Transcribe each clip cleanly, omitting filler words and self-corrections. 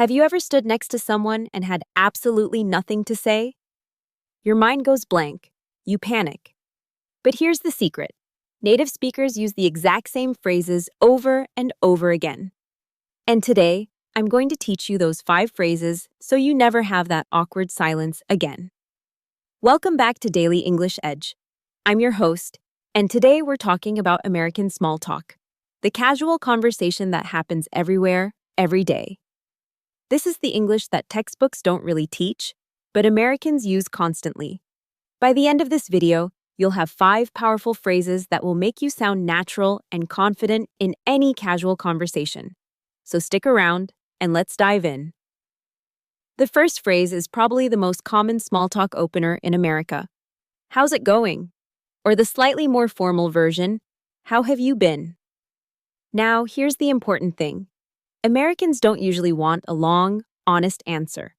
Have you ever stood next to someone and had absolutely nothing to say? Your mind goes blank. You panic. But here's the secret. Native speakers use the exact same phrases over and over again. And today, I'm going to teach you those 5 phrases so you never have that awkward silence again. Welcome back to Daily English Edge. I'm your host, and today we're talking about American small talk, the casual conversation that happens everywhere, every day. This is the English that textbooks don't really teach, but Americans use constantly. By the end of this video, you'll have 5 powerful phrases that will make you sound natural and confident in any casual conversation. So stick around and let's dive in. The first phrase is probably the most common small talk opener in America. How's it going? Or the slightly more formal version, how have you been? Now, here's the important thing. Americans don't usually want a long, honest answer.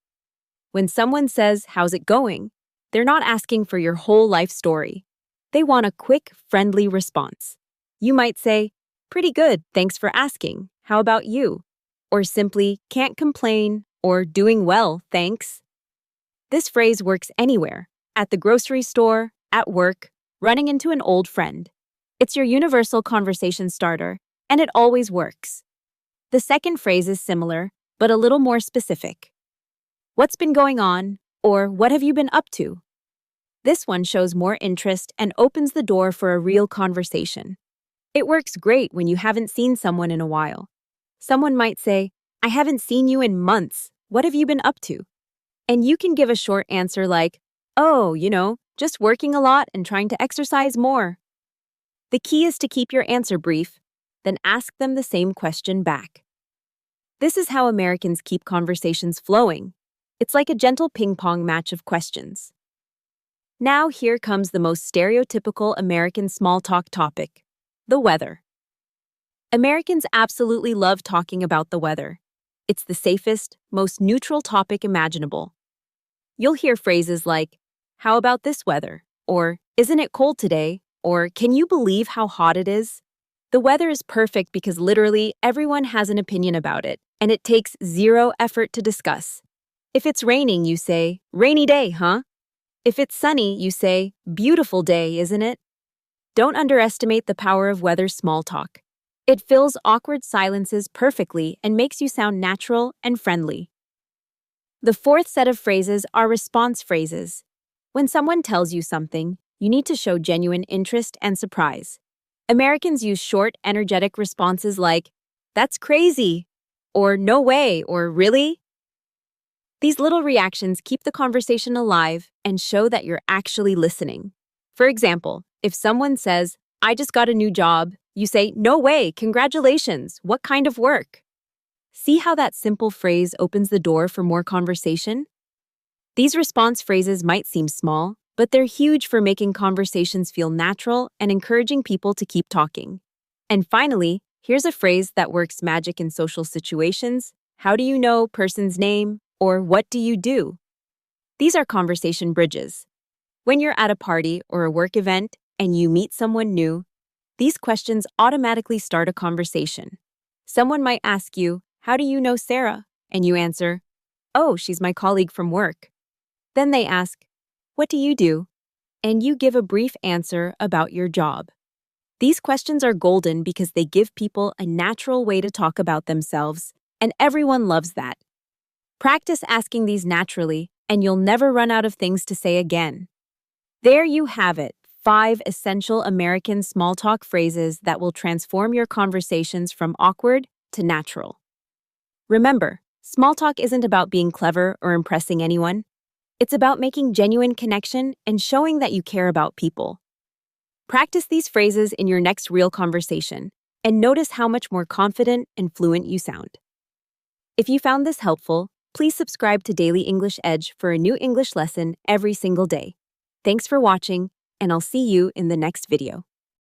When someone says, how's it going? They're not asking for your whole life story. They want a quick, friendly response. You might say, pretty good, thanks for asking. How about you? Or simply, can't complain, or doing well, thanks. This phrase works anywhere, at the grocery store, at work, running into an old friend. It's your universal conversation starter, and it always works. The second phrase is similar, but a little more specific. What's been going on, or what have you been up to? This one shows more interest and opens the door for a real conversation. It works great when you haven't seen someone in a while. Someone might say, I haven't seen you in months. What have you been up to? And you can give a short answer like, oh, just working a lot and trying to exercise more. The key is to keep your answer brief, then ask them the same question back. This is how Americans keep conversations flowing. It's like a gentle ping-pong match of questions. Now here comes the most stereotypical American small talk topic, the weather. Americans absolutely love talking about the weather. It's the safest, most neutral topic imaginable. You'll hear phrases like, how about this weather? Or, isn't it cold today? Or, can you believe how hot it is? The weather is perfect because literally everyone has an opinion about it, and it takes 0 effort to discuss. If it's raining, you say, rainy day, huh? If it's sunny, you say, beautiful day, isn't it? Don't underestimate the power of weather small talk. It fills awkward silences perfectly and makes you sound natural and friendly. The fourth set of phrases are response phrases. When someone tells you something, you need to show genuine interest and surprise. Americans use short, energetic responses like, that's crazy, or no way, or really? These little reactions keep the conversation alive and show that you're actually listening. For example, if someone says, I just got a new job, you say, no way, congratulations, what kind of work? See how that simple phrase opens the door for more conversation? These response phrases might seem small, but they're huge for making conversations feel natural and encouraging people to keep talking. And finally, here's a phrase that works magic in social situations. How do you know person's name? Or what do you do? These are conversation bridges. When you're at a party or a work event and you meet someone new, these questions automatically start a conversation. Someone might ask you, how do you know Sarah? And you answer, oh, she's my colleague from work. Then they ask, what do you do? And you give a brief answer about your job. These questions are golden because they give people a natural way to talk about themselves, and everyone loves that. Practice asking these naturally, and you'll never run out of things to say again. There you have it, 5 essential American small talk phrases that will transform your conversations from awkward to natural. Remember, small talk isn't about being clever or impressing anyone. It's about making genuine connection and showing that you care about people. Practice these phrases in your next real conversation, and notice how much more confident and fluent you sound. If you found this helpful, please subscribe to Daily English Edge for a new English lesson every single day. Thanks for watching, and I'll see you in the next video.